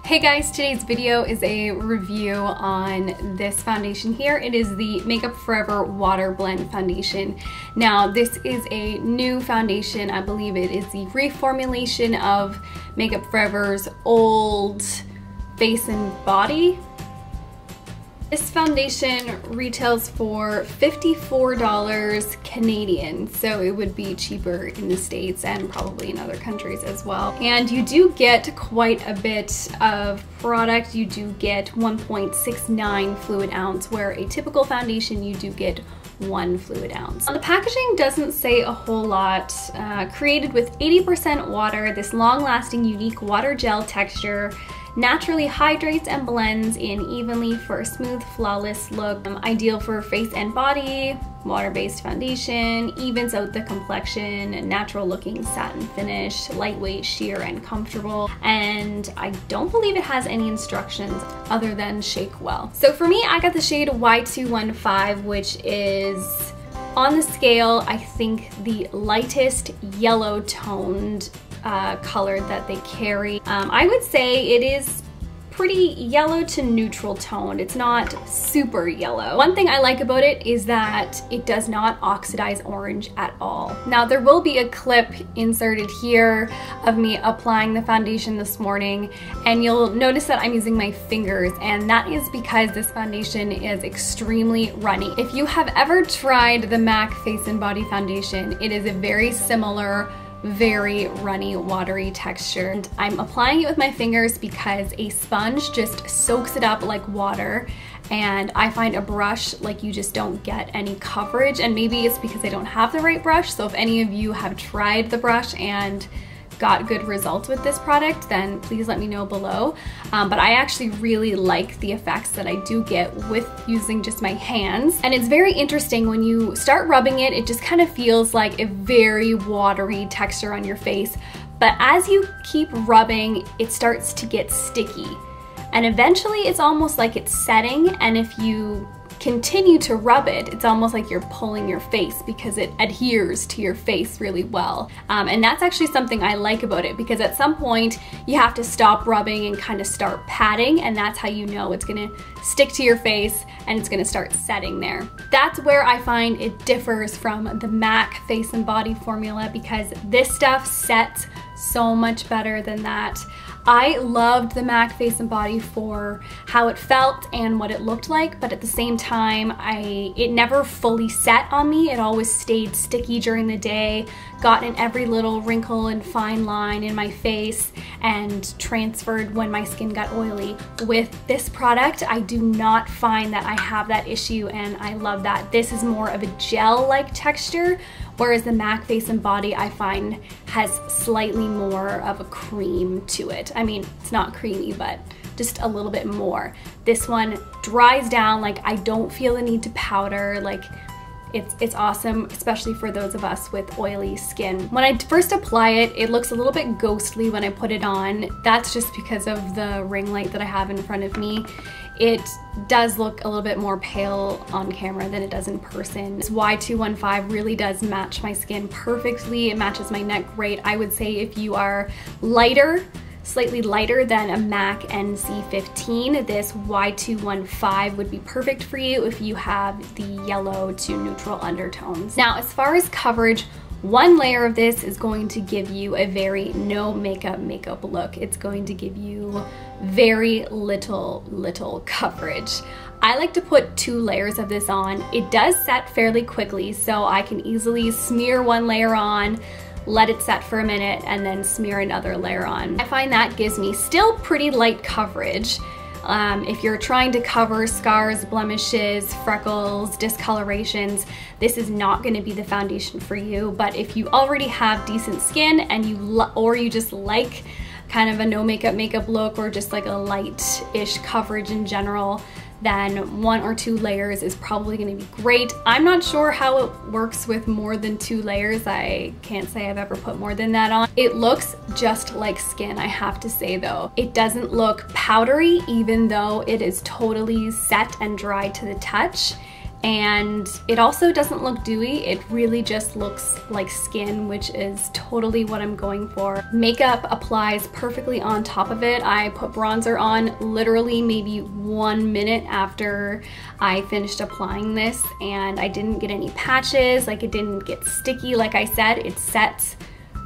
Hey guys, today's video is a review on this foundation here. It is the Makeup Forever Water Blend Foundation. Now, this is a new foundation. I believe it is the reformulation of Makeup Forever's old Face and Body. This foundation retails for $54 Canadian, so it would be cheaper in the States and probably in other countries as well. And you do get quite a bit of product. You do get 1.69 fluid ounce, where a typical foundation you do get 1 fluid ounce. The packaging doesn't say a whole lot. Created with 80% water, this long-lasting, unique water gel texture naturally hydrates and blends in evenly for a smooth, flawless look. Ideal for face and body, water-based foundation, evens out the complexion, natural looking satin finish, lightweight, sheer, and comfortable. And I don't believe it has any instructions other than shake well. So for me, I got the shade Y215, which is on the scale, I think the lightest yellow toned color that they carry. I would say it is pretty yellow to neutral toned. It's not super yellow. One thing I like about it is that it does not oxidize orange at all. Now, there will be a clip inserted here of me applying the foundation this morning, and you'll notice that I'm using my fingers, and that is because this foundation is extremely runny. If you have ever tried the MAC Face and Body Foundation, it is a very similar, very runny, watery texture. And I'm applying it with my fingers because a sponge just soaks it up like water, and I find a brush, like, you just don't get any coverage. And maybe it's because I don't have the right brush, so if any of you have tried the brush and got good results with this product, then please let me know below. But I actually really like the effects that I do get with using just my hands. And it's very interesting when you start rubbing it, it just kind of feels like a very watery texture on your face. But as you keep rubbing, it starts to get sticky. And eventually it's almost like it's setting, and if you continue to rub it, it's almost like you're pulling your face because it adheres to your face really well. And that's actually something I like about it, because at some point you have to stop rubbing and kind of start patting, and that's how you know it's gonna stick to your face and it's gonna start setting there. That's where I find it differs from the MAC Face and Body formula, because this stuff sets so much better than that. I loved the MAC Face and Body for how it felt and what it looked like, but at the same time, it never fully set on me. It always stayed sticky during the day, got in every little wrinkle and fine line in my face, and transferred when my skin got oily. With this product, I do not find that I have that issue, and I love that. This is more of a gel-like texture, whereas the MAC Face and Body, I find, has slightly more of a cream to it. I mean, it's not creamy, but just a little bit more. This one dries down, like, I don't feel the need to powder. Like, it's awesome, especially for those of us with oily skin. When I first apply it, it looks a little bit ghostly when I put it on. That's just because of the ring light that I have in front of me. It does look a little bit more pale on camera than it does in person. This Y215 really does match my skin perfectly. It matches my neck great. I would say if you are lighter, slightly lighter than a MAC NC15, this Y215 would be perfect for you if you have the yellow to neutral undertones. Now, as far as coverage, one layer of this is going to give you a very no makeup look. It's going to give you very little coverage. I like to put 2 layers of this on. It does set fairly quickly, so I can easily smear one layer on, let it set for a minute, and then smear another layer on. I find that gives me still pretty light coverage. If you're trying to cover scars, blemishes, freckles, discolorations, this is not going to be the foundation for you. But if you already have decent skin and you just like kind of a no makeup look, or just like a light-ish coverage in general, then 1 or 2 layers is probably going to be great. I'm not sure how it works with more than 2 layers. I can't say I've ever put more than that on. It looks just like skin, I have to say though. It doesn't look powdery, even though it is totally set and dry to the touch. And it also doesn't look dewy. It really just looks like skin, which is totally what I'm going for. Makeup applies perfectly on top of it. I put bronzer on literally maybe 1 minute after I finished applying this, and I didn't get any patches, like it didn't get sticky. Like I said, it sets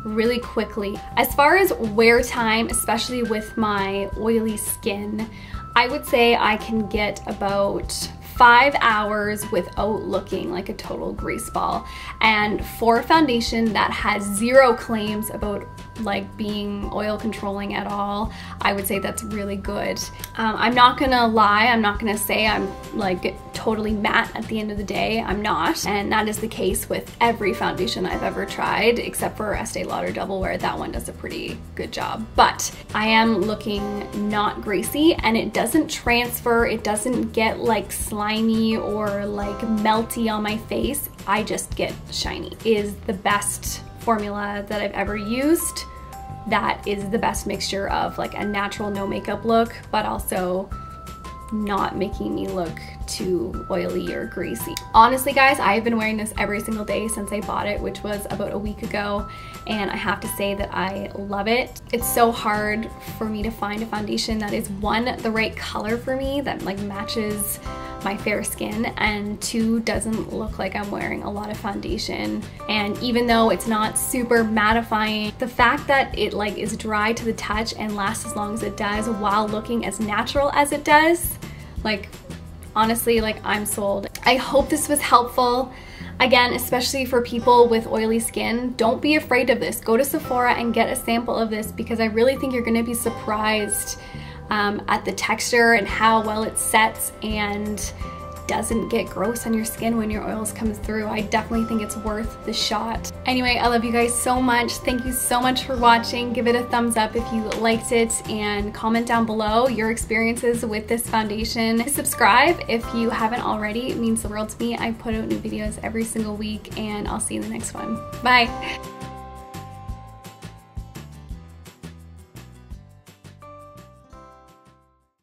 really quickly. As far as wear time, especially with my oily skin, I would say I can get about 5 hours without looking like a total grease ball. And for a foundation that has zero claims about like being oil controlling at all, I would say that's really good. I'm not gonna lie, I'm not gonna say I'm like totally matte at the end of the day. I'm not, and that is the case with every foundation I've ever tried, except for Estee Lauder Double Wear. That one does a pretty good job. But I am looking not greasy, and it doesn't transfer, it doesn't get like slimy or like melty on my face. I just get shiny. It is the best formula that I've ever used. That is the best mixture of like a natural no makeup look, but also not making me look too oily or greasy. Honestly guys, I have been wearing this every single day since I bought it, which was about a week ago, and I have to say that I love it. It's so hard for me to find a foundation that is, one, the right color for me, that like matches my fair skin, and two, doesn't look like I'm wearing a lot of foundation. And even though it's not super mattifying, the fact that it like is dry to the touch and lasts as long as it does while looking as natural as it does, like honestly, like I'm sold. I hope this was helpful. Again, especially for people with oily skin, don't be afraid of this. Go to Sephora and get a sample of this, because I really think you're gonna be surprised at the texture and how well it sets and doesn't get gross on your skin when your oils comes through. I definitely think it's worth the shot. Anyway, I love you guys so much. Thank you so much for watching. Give it a thumbs up if you liked it, and comment down below your experiences with this foundation. Subscribe if you haven't already. It means the world to me. I put out new videos every single week, and I'll see you in the next one. Bye.